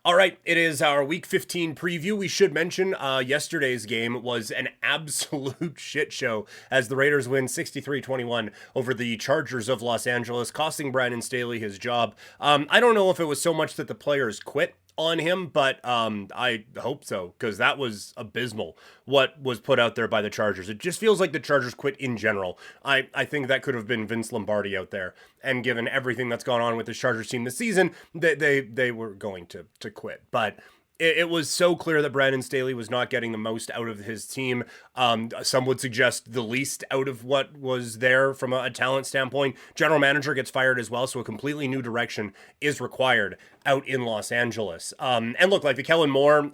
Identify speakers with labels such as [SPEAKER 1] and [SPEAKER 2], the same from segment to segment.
[SPEAKER 1] All right, it is our Week 15 preview. We should mention yesterday's game was an absolute shit show as the Raiders win 63-21 over the Chargers of Los Angeles, costing Brandon Staley his job. I don't know if it was so much that the players quit on him, but I hope so, because that was abysmal what was put out there by the Chargers. It just feels like the Chargers quit in general. I think that could have been Vince Lombardi out there, and given everything that's gone on with the Chargers team this season, they were going to quit. But it was so clear that Brandon Staley was not getting the most out of his team. Some would suggest the least out of what was there from a talent standpoint. General manager gets fired as well, so a completely new direction is required out in Los Angeles. And look, like the Kellen Moore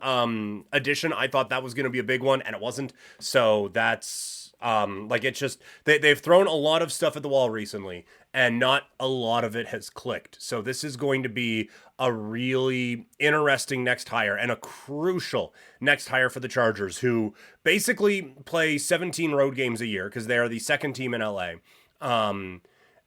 [SPEAKER 1] addition, I thought that was going to be a big one, and it wasn't. So that's like it's just they've thrown a lot of stuff at the wall recently, and not a lot of it has clicked. So this is going to be a really interesting next hire and a crucial next hire for the Chargers, who basically play 17 road games a year because they are the second team in LA.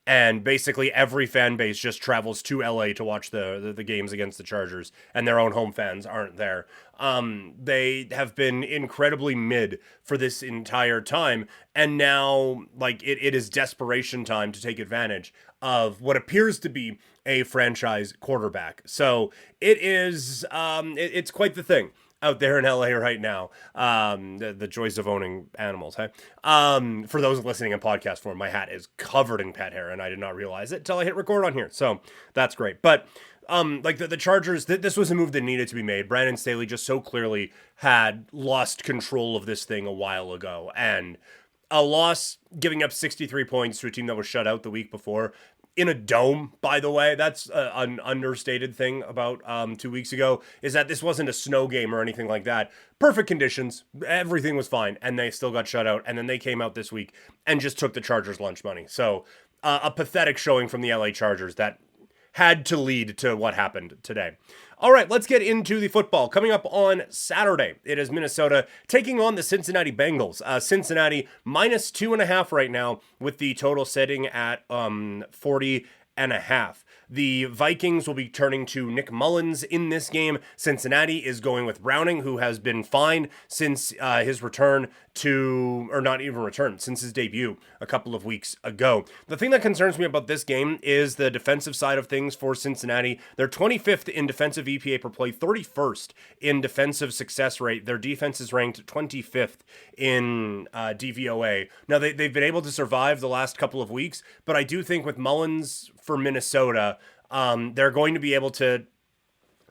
[SPEAKER 1] And basically every fan base just travels to LA to watch the games against the Chargers, and their own home fans aren't there. They have been incredibly mid for this entire time, and now like it is desperation time to take advantage of what appears to be a franchise quarterback. So it is it's quite the thing out there in LA right now. The joys of owning animals, hey? For those listening in podcast form, my hat is covered in pet hair, and I did not realize it until I hit record on here. So that's great. But like the Chargers, this was a move that needed to be made. Brandon Staley just so clearly had lost control of this thing a while ago. And a loss, giving up 63 points to a team that was shut out the week before, in a dome, by the way. That's an understated thing about 2 weeks ago, is that this wasn't a snow game or anything like that. Perfect conditions, everything was fine, and they still got shut out. And then they came out this week and just took the Chargers' lunch money. So a pathetic showing from the LA Chargers that had to lead to what happened today. All right, let's get into the football. Coming up on Saturday, it is Minnesota taking on the Cincinnati Bengals. Cincinnati minus 2.5 right now, with the total setting at 40.5. The Vikings will be turning to Nick Mullins in this game. Cincinnati is going with Browning, who has been fine since his return or not even return, since his debut a couple of weeks ago. The thing that concerns me about this game is the defensive side of things for Cincinnati. They're 25th in defensive EPA per play, 31st in defensive success rate. Their defense is ranked 25th in DVOA. Now, they've been able to survive the last couple of weeks, but I do think with Mullins for Minnesota, they're going to be able to,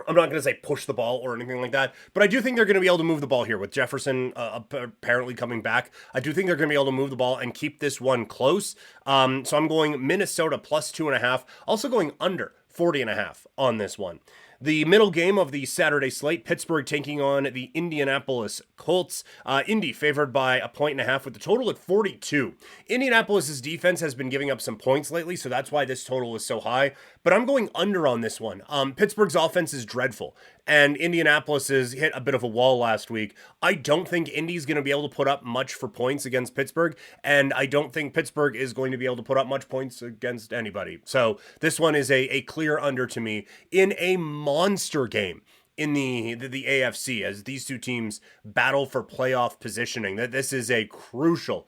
[SPEAKER 1] I'm not going to say push the ball or anything like that, but I do think they're going to be able to move the ball here with Jefferson apparently coming back. I do think they're going to be able to move the ball and keep this one close. So I'm going Minnesota plus 2.5, also going under 40.5 on this one. The middle game of the Saturday slate, Pittsburgh taking on the Indianapolis Colts. Indy favored by 1.5 with the total at 42. Indianapolis's defense has been giving up some points lately, so that's why this total is so high. But I'm going under on this one. Pittsburgh's offense is dreadful, and Indianapolis has hit a bit of a wall last week. I don't think Indy's going to be able to put up much for points against Pittsburgh, and I don't think Pittsburgh is going to be able to put up much points against anybody. So this one is a clear under to me in a monster game in the AFC, as these two teams battle for playoff positioning. That this is a crucial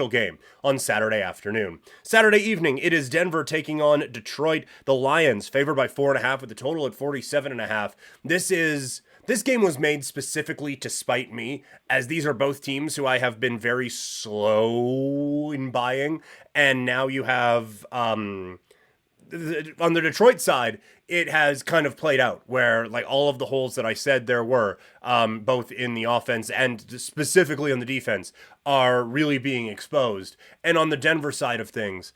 [SPEAKER 1] game on Saturday afternoon. Saturday evening, it is Denver taking on Detroit. The Lions favored by 4.5 with the total at 47.5. This game was made specifically to spite me, as these are both teams who I have been very slow in buying, and now you have on the Detroit side, it has kind of played out where like all of the holes that I said there were, both in the offense and specifically on the defense, are really being exposed. And on the Denver side of things,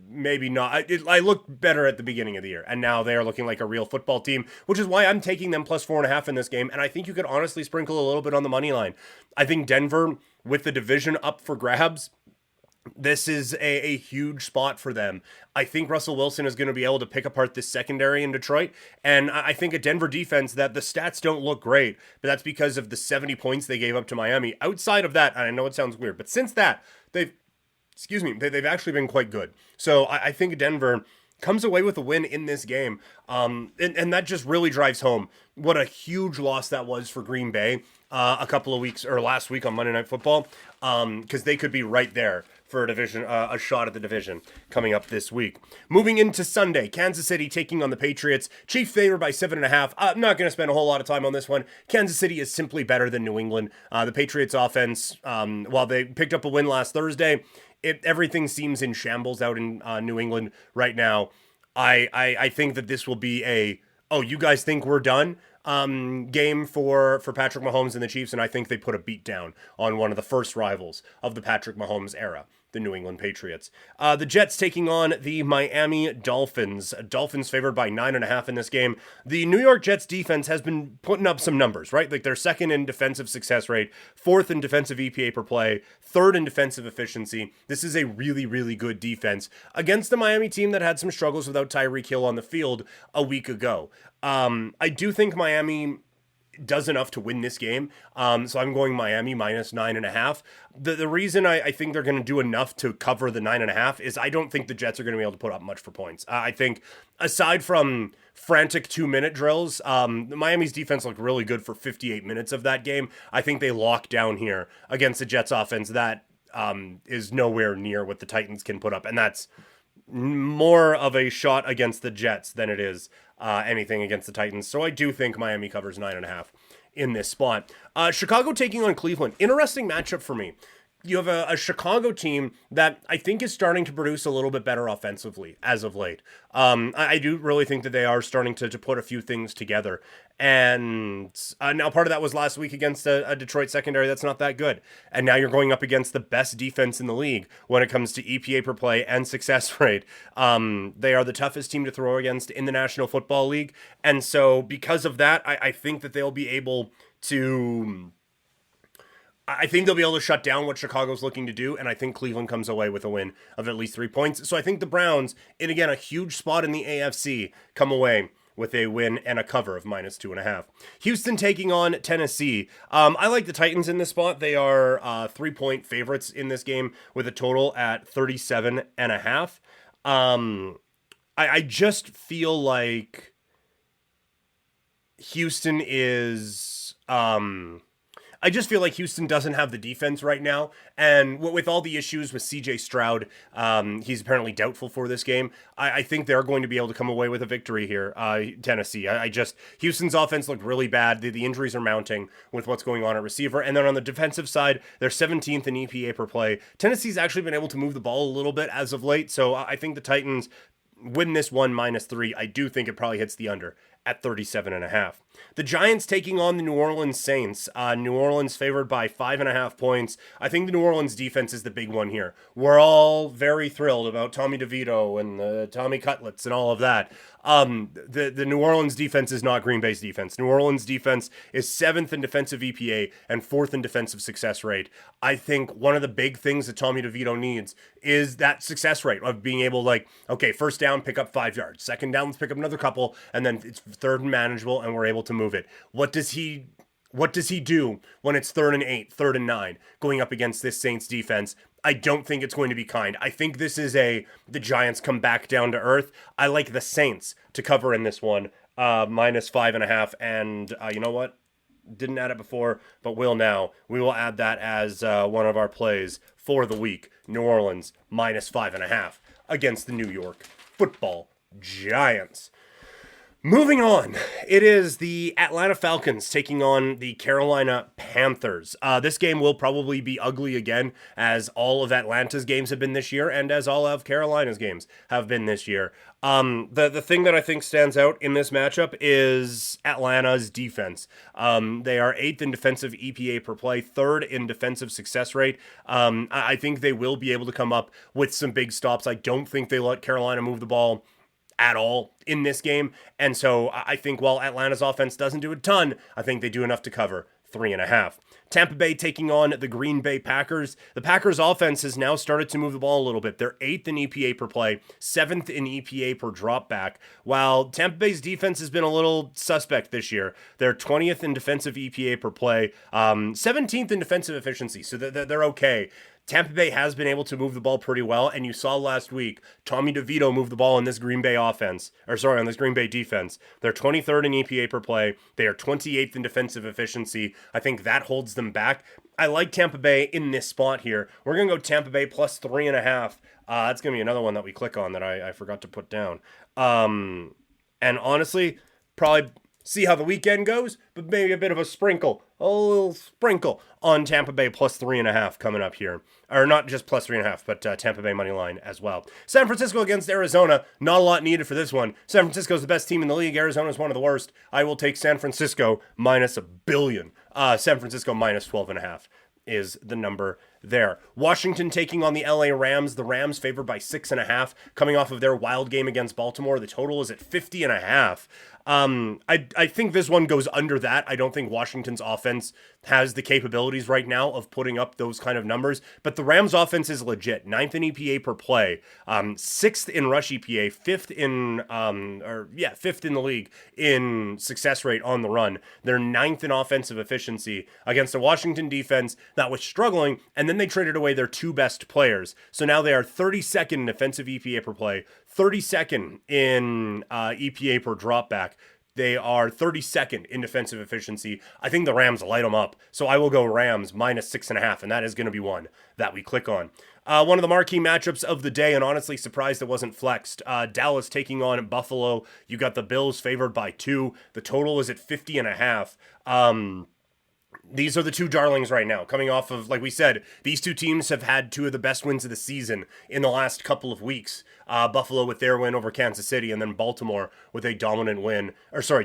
[SPEAKER 1] maybe not. I looked better at the beginning of the year, and now they are looking like a real football team, which is why I'm taking them plus 4.5 in this game. And I think you could honestly sprinkle a little bit on the money line. I think Denver, with the division up for grabs, this is a huge spot for them. I think Russell Wilson is going to be able to pick apart this secondary in Detroit. And I think a Denver defense that the stats don't look great, but that's because of the 70 points they gave up to Miami. Outside of that, and I know it sounds weird, but since that, they've actually been quite good. So I think Denver comes away with a win in this game. And that just really drives home what a huge loss that was for Green Bay a couple of weeks or last week on Monday Night Football, because they could be right there for a shot at the division coming up this week. Moving into Sunday, Kansas City taking on the Patriots. Chiefs favored by 7.5. I'm not going to spend a whole lot of time on this one. Kansas City is simply better than New England. The Patriots offense, while they picked up a win last Thursday, everything seems in shambles out in New England right now. I think that this will be you guys think we're done game for Patrick Mahomes and the Chiefs, and I think they put a beat down on one of the first rivals of the Patrick Mahomes era, the New England Patriots. The Jets taking on the Miami Dolphins. Dolphins favored by 9.5 in this game. The New York Jets defense has been putting up some numbers, right? Like they're second in defensive success rate, fourth in defensive EPA per play, third in defensive efficiency. This is a really, really good defense against the Miami team that had some struggles without Tyreek Hill on the field a week ago. I do think Miami does enough to win this game. So I'm going Miami minus 9.5. The reason I think they're going to do enough to cover the 9.5 is I don't think the Jets are going to be able to put up much for points. I think aside from frantic 2-minute drills, Miami's defense looked really good for 58 minutes of that game. I think they lock down here against the Jets offense that is nowhere near what the Titans can put up. And that's more of a shot against the Jets than it is anything against the Titans. So I do think Miami covers 9.5 in this spot. Chicago taking on Cleveland. Interesting matchup for me. You have a Chicago team that I think is starting to produce a little bit better offensively as of late. I do really think that they are starting to put a few things together. And now part of that was last week against a Detroit secondary that's not that good. And now you're going up against the best defense in the league when it comes to EPA per play and success rate. They are the toughest team to throw against in the National Football League. And so because of that, I think that they'll be able to... I think they'll be able to shut down what Chicago's looking to do, and I think Cleveland comes away with a win of at least 3 points. So I think the Browns, in again a huge spot in the AFC, come away with a win and a cover of minus 2.5. Houston taking on Tennessee. I like the Titans in this spot. They are 3-point favorites in this game with a total at 37.5. I just feel like Houston is... I just feel like Houston doesn't have the defense right now. And with all the issues with CJ Stroud, he's apparently doubtful for this game. I think they're going to be able to come away with a victory here, Tennessee. Houston's offense looked really bad. The injuries are mounting with what's going on at receiver. And then on the defensive side, they're 17th in EPA per play. Tennessee's actually been able to move the ball a little bit as of late. So I think the Titans win this one minus 3. I do think it probably hits the under at 37.5. The Giants taking on the New Orleans Saints. New Orleans favored by 5.5 points. I think the New Orleans defense is the big one here. We're all very thrilled about Tommy DeVito and the Tommy Cutlets and all of that. The New Orleans defense is not Green Bay's defense. New Orleans defense is 7th in defensive EPA and 4th in defensive success rate. I think one of the big things that Tommy DeVito needs is that success rate of being able first down, pick up 5 yards. Second down, let's pick up another couple, and then it's third and manageable, and we're able to move it. What does he do when it's 3rd and 8, 3rd and 9, going up against this Saints defense? I don't think it's going to be kind. I think this is the Giants come back down to earth. I like the Saints to cover in this one, minus 5.5. And you know what? Didn't add it before, but will now. We will add that as one of our plays for the week. New Orleans, minus 5.5 against the New York Football Giants. Moving on, it is the Atlanta Falcons taking on the Carolina Panthers. This game will probably be ugly again, as all of Atlanta's games have been this year, and as all of Carolina's games have been this year. The thing that I think stands out in this matchup is Atlanta's defense. They are 8th in defensive EPA per play, 3rd in defensive success rate. I think they will be able to come up with some big stops. I don't think they let Carolina move the ball at all in this game. And so I think while Atlanta's offense doesn't do a ton, I think they do enough to cover 3.5. Tampa Bay taking on the Green Bay Packers. The Packers offense has now started to move the ball a little bit. They're 8th in EPA per play, 7th in EPA per drop back, while Tampa Bay's defense has been a little suspect this year. They're 20th in defensive EPA per play, 17th in defensive efficiency, so they're okay. Tampa Bay has been able to move the ball pretty well, and you saw last week Tommy DeVito move the ball in this Green Bay on this Green Bay defense. They're 23rd in EPA per play. They are 28th in defensive efficiency. I think that holds them back. I like Tampa Bay in this spot here. We're gonna go Tampa Bay plus 3.5. That's gonna be another one that we click on that I forgot to put down. And honestly, probably see how the weekend goes, but maybe a bit of a little sprinkle on Tampa Bay plus 3.5 coming up here. Or not just plus 3.5, but Tampa Bay money line as well. San Francisco against Arizona. Not a lot needed for this one. San Francisco's the best team in the league. Arizona's one of the worst. I will take San Francisco minus $1 billion. San Francisco minus 12.5 is the number there. Washington taking on the LA Rams. The Rams favored by 6.5, coming off of their wild game against Baltimore. The total is at 50.5. I think this one goes under that. I don't think Washington's offense has the capabilities right now of putting up those kind of numbers, but the Rams offense is legit. 9th in EPA per play, 6th in rush EPA, 5th in the league in success rate on the run. They're 9th in offensive efficiency against a Washington defense that was struggling, and then they traded away their 2 best players. So now they are 32nd in defensive EPA per play, 32nd in EPA per dropback. They are 32nd in defensive efficiency. I think the Rams light them up. So I will go Rams minus 6.5, and that is going to be one that we click on. One of the marquee matchups of the day, and honestly surprised it wasn't flexed. Dallas taking on Buffalo. You got the Bills favored by 2. The total is at 50.5. These are the two darlings right now, coming off of, like we said, these two teams have had 2 of the best wins of the season in the last couple of weeks. Buffalo with their win over Kansas City, and then Baltimore with a dominant win,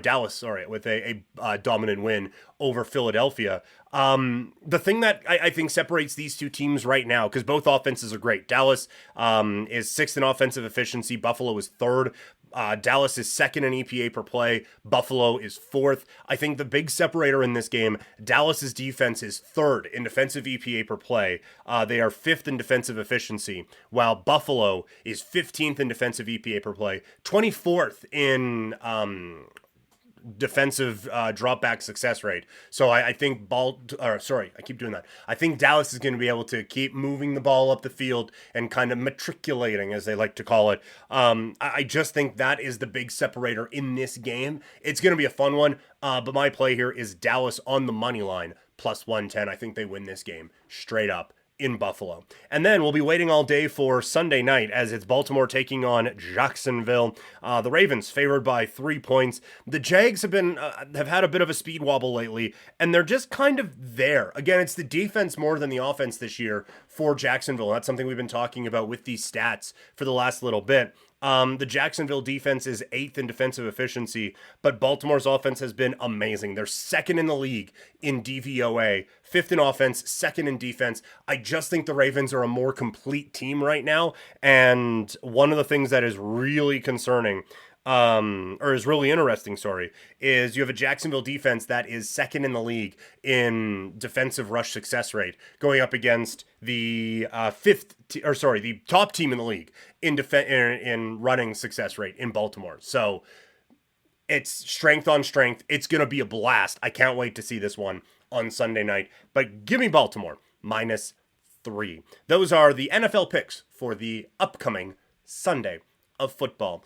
[SPEAKER 1] Dallas with a dominant win over Philadelphia. The thing that I think separates these two teams right now, because both offenses are great. Dallas is 6th in offensive efficiency. Buffalo is 3rd. Dallas is 2nd in EPA per play. Buffalo is 4th. I think the big separator in this game, Dallas's defense is 3rd in defensive EPA per play. They are 5th in defensive efficiency, while Buffalo is 15th in defensive EPA per play, 24th in defensive dropback success rate. So I think I think Dallas is going to be able to keep moving the ball up the field and kind of matriculating, as they like to call it. I just think that is the big separator in this game. It's going to be a fun one, but my play here is Dallas on the money line plus 110. I think they win this game straight up in Buffalo. And then we'll be waiting all day for Sunday night as it's Baltimore taking on Jacksonville. The Ravens favored by 3 points. The Jags have had a bit of a speed wobble lately, and they're just kind of there. Again, it's the defense more than the offense this year for Jacksonville. That's something we've been talking about with these stats for the last little bit. The Jacksonville defense is 8th in defensive efficiency, but Baltimore's offense has been amazing. They're 2nd in the league in DVOA, 5th in offense, 2nd in defense. I just think the Ravens are a more complete team right now, and one of the things that is really concerning is really interesting, is you have a Jacksonville defense that is 2nd in the league in defensive rush success rate, going up against the the top team in the league in running success rate in Baltimore. So it's strength on strength. It's going to be a blast. I can't wait to see this one on Sunday night. But give me Baltimore minus 3. Those are the NFL picks for the upcoming Sunday of football.